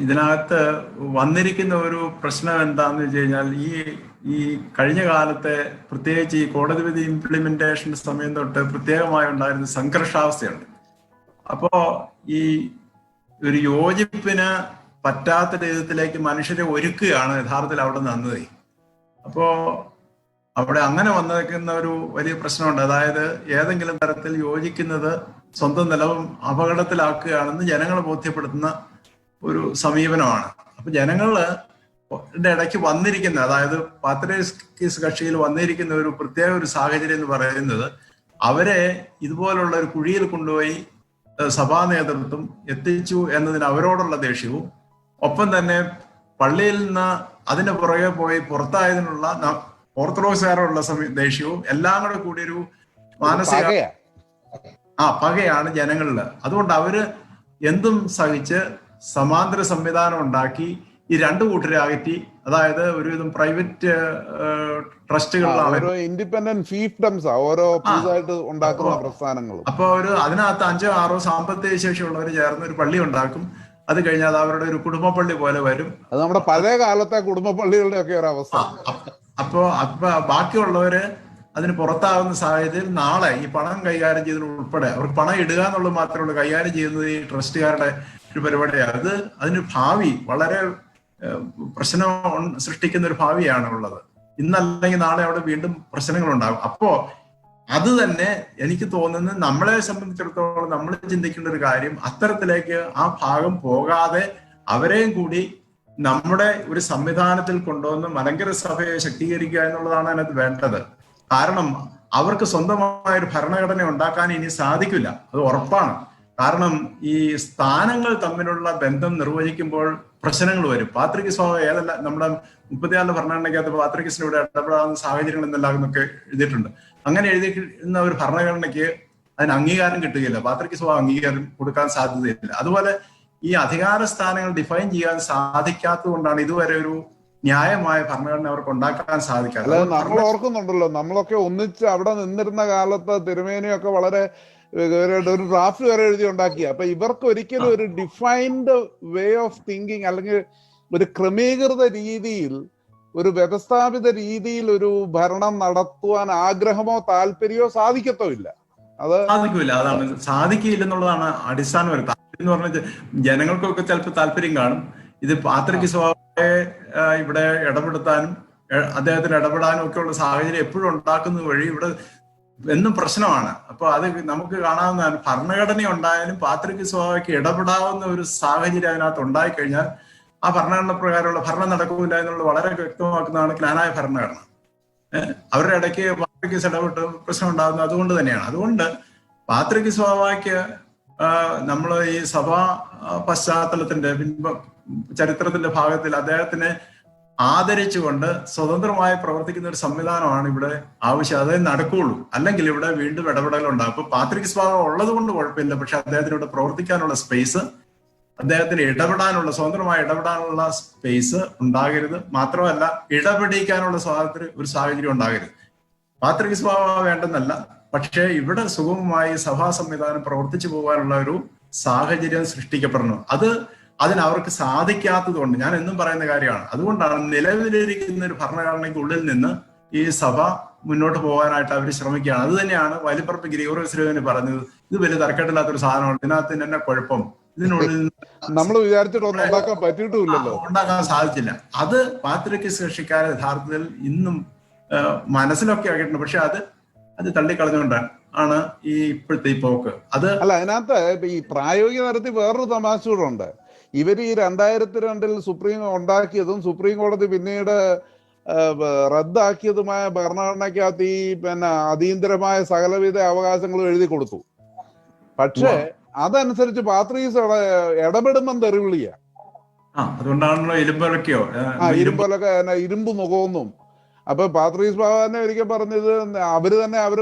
ഇതിനകത്ത് വന്നിരിക്കുന്ന ഒരു പ്രശ്നം എന്താന്ന് വെച്ച് കഴിഞ്ഞാൽ ഈ കഴിഞ്ഞ കാലത്തെ പ്രത്യേകിച്ച് ഈ കോടതി വിധി ഇംപ്ലിമെന്റേഷൻ സമയം തൊട്ട് പ്രത്യേകമായി ഉണ്ടായിരുന്ന സംഘർഷാവസ്ഥയുണ്ട്. അപ്പോ ഈ ഒരു യോജിപ്പിന് പറ്റാത്ത വിധത്തിലേക്ക് മനുഷ്യരെ ഒരുക്കുകയാണ് യഥാർത്ഥത്തിൽ അവിടെ നിന്നത്. അപ്പോ അവിടെ അങ്ങനെ വന്നിരിക്കുന്ന ഒരു വലിയ പ്രശ്നമുണ്ട്. അതായത് ഏതെങ്കിലും തരത്തിൽ യോജിക്കുന്നത് സ്വന്തം നിലവും അപകടത്തിലാക്കുകയാണെന്ന് ജനങ്ങളെ ബോധ്യപ്പെടുത്തുന്ന ഒരു സമീപനമാണ്. അപ്പൊ ജനങ്ങള് ഇടയ്ക്ക് വന്നിരിക്കുന്ന, അതായത് പാത്രീസ് കക്ഷിയിൽ വന്നിരിക്കുന്ന ഒരു പ്രത്യേക ഒരു സാഹചര്യം എന്ന് പറയുന്നത്, അവരെ ഇതുപോലുള്ള ഒരു കുഴിയിൽ കൊണ്ടുപോയി സഭാ നേതൃത്വം എത്തിച്ചു എന്നതിന് അവരോടുള്ള ദേഷ്യവും, ഒപ്പം തന്നെ പള്ളിയിൽ നിന്ന് അതിന് പുറകെ പോയി പുറത്തായതിനുള്ള ഓർത്തഡോക്സുകാരോടുള്ള ദേഷ്യവും എല്ലാം കൂടെ കൂടിയൊരു മാനസിക പകയാണ് ജനങ്ങളില്. അതുകൊണ്ട് അവര് എന്തും സഹിച്ച് സമാന്തര സംവിധാനം ഉണ്ടാക്കി ഈ രണ്ടു കൂട്ടരെ അകറ്റി, അതായത് ഒരുവിധം പ്രൈവറ്റ് ട്രസ്റ്റുകളിലാണ് ഇൻഡിപെൻഡന്റ് ഫീഫ്ഡംസ് ഓരോ പുതുതായിട്ട് ഉണ്ടാക്കുന്ന പ്രസ്ഥാനങ്ങളും. അപ്പൊ അതിനകത്ത് 5-6 സാമ്പത്തിക ശേഷിയുള്ളവർ ചേർന്ന് ഒരു പള്ളി ഉണ്ടാക്കും. അത് കഴിഞ്ഞാൽ അത് അവരുടെ ഒരു കുടുംബ പള്ളി പോലെ വരും. അത് നമ്മുടെ പഴയ കാലത്തെ കുടുംബ പള്ളികളുടെ ഒക്കെ ഒരു അവസ്ഥ. അപ്പൊ ബാക്കിയുള്ളവര് അതിന് പുറത്താകുന്ന സാഹചര്യത്തിൽ നാളെ ഈ പണം കൈകാര്യം ചെയ്തതിന് ഉൾപ്പെടെ അവർക്ക് പണം ഇടുക എന്നുള്ളത് മാത്രമേ ഉള്ളൂ. കൈകാര്യം ചെയ്യുന്നത് ഈ ട്രസ്റ്റുകാരുടെ ഒരു പരിപാടിയാണ്. അതിന് ഭാവി വളരെ പ്രശ്നം സൃഷ്ടിക്കുന്ന ഒരു ഭാവിയാണ് ഉള്ളത്. ഇന്നല്ലെങ്കിൽ നാളെ അവിടെ വീണ്ടും പ്രശ്നങ്ങളുണ്ടാകും. അപ്പോ അത് തന്നെ എനിക്ക് തോന്നുന്നത് നമ്മളെ സംബന്ധിച്ചിടത്തോളം നമ്മൾ ചിന്തിക്കേണ്ട ഒരു കാര്യം, അത്തരത്തിലേക്ക് ആ ഭാഗം പോകാതെ അവരെയും കൂടി നമ്മുടെ ഒരു സംവിധാനത്തിൽ കൊണ്ടുവന്ന് മലങ്കര സഭയെ ശക്തീകരിക്കുക എന്നുള്ളതാണ് അതിനകത്ത് വേണ്ടത്. കാരണം അവർക്ക് സ്വന്തമായ ഒരു ഭരണഘടന ഉണ്ടാക്കാൻ ഇനി സാധിക്കില്ല, അത് ഉറപ്പാണ്. കാരണം ഈ സ്ഥാനങ്ങൾ തമ്മിലുള്ള ബന്ധം നിർവചിക്കുമ്പോൾ പ്രശ്നങ്ങൾ വരും. പാത്രിക സ്വഭാവം ഏതല്ല, നമ്മുടെ 34 ഭരണഘടനയ്ക്കകത്ത് പാത്രികസിന് ഇവിടെ ഇടപെടാവുന്ന സാഹചര്യങ്ങൾ എന്നെല്ലാമെന്നൊക്കെ എഴുതിയിട്ടുണ്ട്. അങ്ങനെ എഴുതിയിരുന്ന ഒരു ഭരണഘടനയ്ക്ക് അതിന് അംഗീകാരം കിട്ടുകയില്ല, പാത്രിക സ്വഭാവം അംഗീകാരം കൊടുക്കാൻ സാധ്യതയില്ല. അതുപോലെ ഈ അധികാര സ്ഥാനങ്ങൾ ഡിഫൈൻ ചെയ്യാൻ സാധിക്കാത്തത് കൊണ്ടാണ് ഇതുവരെ ഒരു ന്യായമായ ഭരണഘടന അവർക്ക് ഉണ്ടാക്കാൻ സാധിക്കാതെ. നമ്മൾ ഓർക്കുന്നുണ്ടല്ലോ, നമ്മളൊക്കെ ഒന്നിച്ച് അവിടെ നിന്നിരുന്ന കാലത്ത് തിരുമേനിയൊക്കെ വളരെ ഒരു ഡ്രാഫ്റ്റ് വരെ എഴുതി ഉണ്ടാക്കി. അപ്പൊ ഇവർക്ക് ഒരിക്കലും ഒരു ഡിഫൈൻഡ് വേ ഓഫ് തിങ്കിങ് അല്ലെങ്കിൽ ഒരു ക്രമീകൃത രീതിയിൽ, ഒരു വ്യവസ്ഥാപിത രീതിയിൽ ഒരു ഭരണം നടത്തുവാൻ ആഗ്രഹമോ താല്പര്യമോ സാധിക്കത്തോ ഇല്ല. അത് സാധിക്കില്ല, അതാണ് സാധിക്കില്ലെന്നുള്ളതാണ് അടിസ്ഥാനം. ഒരു താല്പര്യം എന്ന് പറഞ്ഞാൽ ജനങ്ങൾക്കൊക്കെ ചിലപ്പോൾ താല്പര്യം കാണും. ഇത് പാത്രിക സ്വഭാവത്തെ ഇവിടെ ഇടപെടുത്താനും അദ്ദേഹത്തിന് ഇടപെടാനും ഒക്കെ ഉള്ള സാഹചര്യം എപ്പോഴും ഉണ്ടാക്കുന്നത് വഴി ഇവിടെ എന്നും പ്രശ്നമാണ്. അപ്പൊ അത് നമുക്ക് കാണാവുന്നതാണ്. ഭരണഘടന ഉണ്ടായാലും പാത്രിക സ്വഭാവയ്ക്ക് ഇടപെടാവുന്ന ഒരു സാഹചര്യം അതിനകത്ത് ഉണ്ടായിക്കഴിഞ്ഞാൽ ആ ഭരണഘടന പ്രകാരമുള്ള ഭരണം നടക്കില്ല എന്നുള്ളത് വളരെ വ്യക്തമാക്കുന്നതാണ് ക്നാനായ ഭരണഘടന. അവരുടെ ഇടയ്ക്ക് പാത്രിക ഇടപെട്ട് പ്രശ്നം ഉണ്ടാകുന്നത് അതുകൊണ്ട് തന്നെയാണ്. അതുകൊണ്ട് പാത്രിക സ്വഭാവയ്ക്ക് നമ്മൾ ഈ സഭാ പശ്ചാത്തലത്തിന്റെ ചരിത്രത്തിന്റെ ഭാഗത്തിൽ അദ്ദേഹത്തിനെ ആദരിച്ചുകൊണ്ട് സ്വതന്ത്രമായി പ്രവർത്തിക്കുന്ന ഒരു സംവിധാനമാണ് ഇവിടെ ആവശ്യം. അതേ നടക്കുകയുള്ളൂ, അല്ലെങ്കിൽ ഇവിടെ വീണ്ടും ഇടപെടലുണ്ടാകും. അപ്പൊ പാത്രിക സ്വഭാവം ഉള്ളത് കൊണ്ട് കുഴപ്പമില്ല, പക്ഷെ അദ്ദേഹത്തിന് ഇവിടെ പ്രവർത്തിക്കാനുള്ള സ്പേസ്, അദ്ദേഹത്തിന് സ്വതന്ത്രമായി ഇടപെടാനുള്ള സ്പേസ് ഉണ്ടാകരുത്. മാത്രമല്ല ഇടപെടിക്കാനുള്ള ഒരു സാഹചര്യം ഉണ്ടാകരുത്. പാത്രിക സ്വഭാവം വേണ്ടെന്നല്ല, പക്ഷേ ഇവിടെ സുഗമമായി സഭാ സംവിധാനം പ്രവർത്തിച്ചു പോകാനുള്ള ഒരു സാഹചര്യം സൃഷ്ടിക്കപ്പെടണം. അതിനവർക്ക് സാധിക്കാത്തത് കൊണ്ട് ഞാൻ എന്നും പറയുന്ന കാര്യമാണ്. അതുകൊണ്ടാണ് നിലവിലിരിക്കുന്ന ഒരു ഭരണഘടനയ്ക്ക് ഉള്ളിൽ നിന്ന് ഈ സഭ മുന്നോട്ട് പോകാനായിട്ട് അവർ ശ്രമിക്കുകയാണ്. അത് തന്നെയാണ് വലിപ്പറപ്പ് ഗ്രിഗോറിയോസ് പറഞ്ഞത്, ഇത് വലിയ തർക്കമില്ലാത്തൊരു സാധനമാണ്, ഇതിനകത്ത് തന്നെ കുഴപ്പം, ഇതിനുള്ളിൽ നമ്മൾ വിചാരിച്ചിട്ടൊന്നും ഉണ്ടാക്കാൻ പറ്റിയിട്ടില്ലല്ലോ, ഉണ്ടാക്കാൻ സാധിച്ചില്ല. അത് പാത്രിക കക്ഷിക്കാരെ യഥാർത്ഥത്തിൽ ഇന്നും മനസ്സിലൊക്കെ ആക്കിയിട്ടുണ്ട്. പക്ഷെ അത് തള്ളിക്കളഞ്ഞുകൊണ്ടാണ് ഈ ഇപ്പോഴത്തെ ഈ പോക്ക്. അതിനകത്ത് ഈ പ്രായോഗിക തരത്തിൽ വേറൊരു തമാശ കൂടെ ഉണ്ട്. ഇവര് ഈ 2002 സുപ്രീം ഉണ്ടാക്കിയതും സുപ്രീം കോടതി പിന്നീട് റദ്ദാക്കിയതുമായ ഭരണഘടനയ്ക്കകത്ത് ഈ അതീന്ദ്രമായ സകലവിധ അവകാശങ്ങളും എഴുതി കൊടുത്തു. പക്ഷേ അതനുസരിച്ച് പാത്രീസ് ഇടപെടുമ്പം തെറിവിളിയ. അതുകൊണ്ടാണല്ലോ ഇരുമ്പൊലൊക്കെ ഇരുമ്പ് മുഖമൊന്നും. അപ്പൊ പാത്രീസ് ബാബ തന്നെ ഒരിക്കൽ പറഞ്ഞത്, അവര്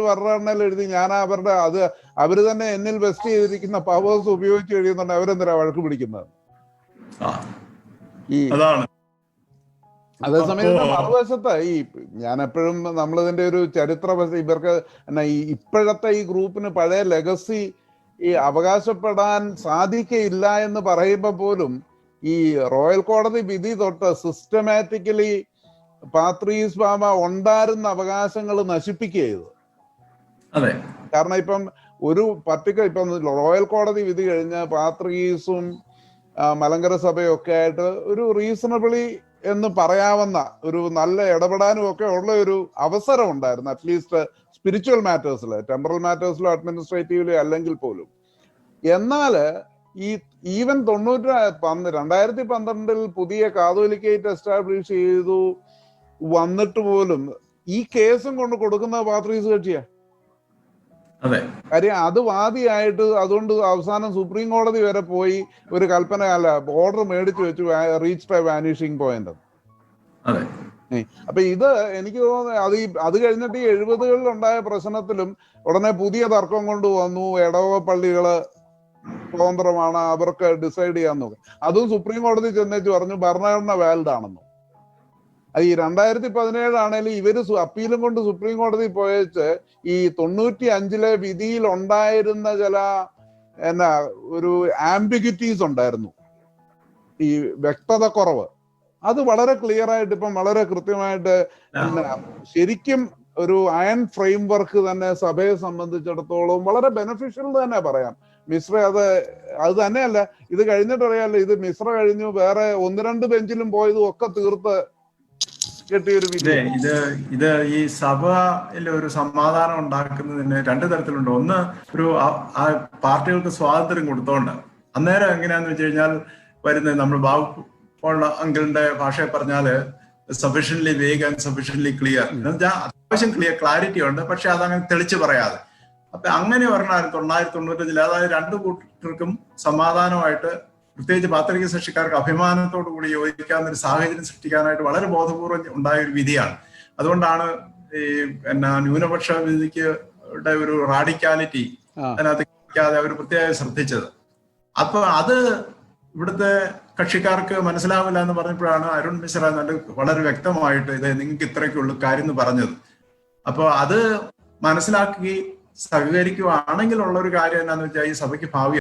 ഭരണഘടനയിൽ എഴുതി, ഞാൻ അവര് തന്നെ എന്നിൽ വെസ്റ്റ് ചെയ്തിരിക്കുന്ന പവേഴ്സ് ഉപയോഗിച്ച് എഴുതുന്നുണ്ട്, അവരെന്തിനാ വഴക്ക് പിടിക്കുന്നത്? അതേസമയം മറുവശത്ത് ഞാൻ എപ്പോഴും നമ്മളിതിന്റെ ഒരു ചരിത്ര ഇവർക്ക് ഇപ്പോഴത്തെ ഈ ഗ്രൂപ്പിന് പഴയ ലെഗസി അവകാശപ്പെടാൻ സാധിക്കയില്ല എന്ന് പറയുമ്പോൾ പോലും ഈ റോയൽ കോടതി വിധി തൊട്ട് സിസ്റ്റമാറ്റിക്കലി പാത്രീസ് ബാബ ഉണ്ടായിരുന്ന അവകാശങ്ങൾ നശിപ്പിക്കുക ചെയ്തു. അതെ, കാരണം ഇപ്പം ഒരു ഇപ്പം റോയൽ കോടതി വിധി കഴിഞ്ഞ് പാത്രീസും മലങ്കര സഭയും ഒക്കെ ആയിട്ട് ഒരു റീസണബിളി എന്ന് പറയാവുന്ന ഒരു നല്ല ഇടപെടാനും ഒക്കെ ഉള്ള ഒരു അവസരം ഉണ്ടായിരുന്നു, അറ്റ്ലീസ്റ്റ് സ്പിരിച്വൽ മാറ്റേഴ്സിൽ. ടെമ്പറൽ മാറ്റേഴ്സിലോ അഡ്മിനിസ്ട്രേറ്റീവിലോ അല്ലെങ്കിൽ പോലും. എന്നാല് ഈ ഈവൻ 2012 പുതിയ കാതോലിക്കേറ്റ് എസ്റ്റാബ്ലിഷ് ചെയ്തു വന്നിട്ട് പോലും ഈ കേസും കൊണ്ട് കൊടുക്കുന്ന പാത്രീസ് കക്ഷിയാ. കാര്യം അത് വാദിയായിട്ട് അതുകൊണ്ട് അവസാനം സുപ്രീം കോടതി വരെ പോയി ഒരു കൽപ്പന ഓർഡർ മേടിച്ചു വെച്ചു, റീച്ച് എ വാനിഷിംഗ് പോയിന്റ്. അപ്പൊ ഇത് എനിക്ക് തോന്നുന്നത് അത് കഴിഞ്ഞിട്ട് ഈ 70-കളിൽ ഉണ്ടായ പ്രശ്നത്തിലും ഉടനെ പുതിയ തർക്കം കൊണ്ടുവന്നു, ഇടവ പള്ളികള് സ്വതന്ത്രമാണ്, അവർക്ക് ഡിസൈഡ് ചെയ്യാൻ നോക്കും. അതും സുപ്രീം കോടതി ചെന്നേച്ച് പറഞ്ഞു ഭരണഘടന വാലിഡ് ആണെന്നും. അത് ഈ 2017 ആണെങ്കിലും ഇവര് അപ്പീലും കൊണ്ട് സുപ്രീം കോടതി പോയച്ച് ഈ 95 വിധിയിൽ ഉണ്ടായിരുന്ന ചില ഒരു ആംബിഗ്വിറ്റീസ് ഉണ്ടായിരുന്നു, ഈ വ്യക്തത കുറവ്. അത് വളരെ ക്ലിയർ ആയിട്ട് ഇപ്പം വളരെ കൃത്യമായിട്ട് ശരിക്കും ഒരു അയൺ ഫ്രെയിം വർക്ക് തന്നെ സഭയെ സംബന്ധിച്ചിടത്തോളം വളരെ ബെനിഫിഷ്യൽ തന്നെ പറയാം. മിശ്ര അത് തന്നെയല്ല, ഇത് കഴിഞ്ഞിട്ടറിയാലോ, ഇത് മിശ്ര കഴിഞ്ഞു വേറെ 1-2 ബെഞ്ചിലും പോയതും ഒക്കെ തീർത്ത് കിട്ടിയൊരു വിധി. ഇത് ഈ സഭയിൽ ഒരു സമാധാനം ഉണ്ടാക്കുന്നതിന് 2 തരത്തിലുണ്ട്. ഒന്ന്, ഒരു ആ പാർട്ടികൾക്ക് സ്വാതന്ത്ര്യം കൊടുത്തോണ്ട്. അന്നേരം എങ്ങനെയാന്ന് വെച്ച് കഴിഞ്ഞാൽ വരുന്നത്, നമ്മൾ ബാബു പോൾ അങ്കിളിന്റെ ഭാഷയെ പറഞ്ഞാല് sufficiently vague and sufficiently clear എന്ന് വെച്ചാൽ അത്യാവശ്യം ക്ലാരിറ്റി ഉണ്ട്, പക്ഷെ അതങ്ങനെ തെളിച്ച് പറയാതെ. അപ്പൊ അങ്ങനെ പറഞ്ഞാൽ 1995 അതായത് 2 കൂട്ടർക്കും സമാധാനമായിട്ട്, പ്രത്യേകിച്ച് പാത്രിക കക്ഷിക്കാർക്ക് അഭിമാനത്തോടു കൂടി യോജിക്കാവുന്ന ഒരു സാഹചര്യം സൃഷ്ടിക്കാനായിട്ട് വളരെ ബോധപൂർവം ഉണ്ടായ ഒരു വിധിയാണ്. അതുകൊണ്ടാണ് ഈ ന്യൂനപക്ഷ വിധിക്ക് ഒരു റാഡിക്കാലിറ്റി അതിനകത്ത് അവർ പ്രത്യേകം ശ്രദ്ധിച്ചത്. അപ്പൊ അത് ഇവിടുത്തെ കക്ഷിക്കാർക്ക് മനസ്സിലാവില്ല എന്ന് പറഞ്ഞപ്പോഴാണ് അരുൺ മിശ്ര വളരെ വ്യക്തമായിട്ട് ഇത് നിങ്ങൾക്ക് ഇത്രയ്ക്കുള്ള കാര്യം എന്ന് പറഞ്ഞത്. അപ്പൊ അത് മനസ്സിലാക്കി സഹകരിക്കുകയാണെങ്കിൽ ഉള്ള ഒരു കാര്യം എന്താണെന്ന് വെച്ചാൽ ഈ സഭയ്ക്ക് ഭാവി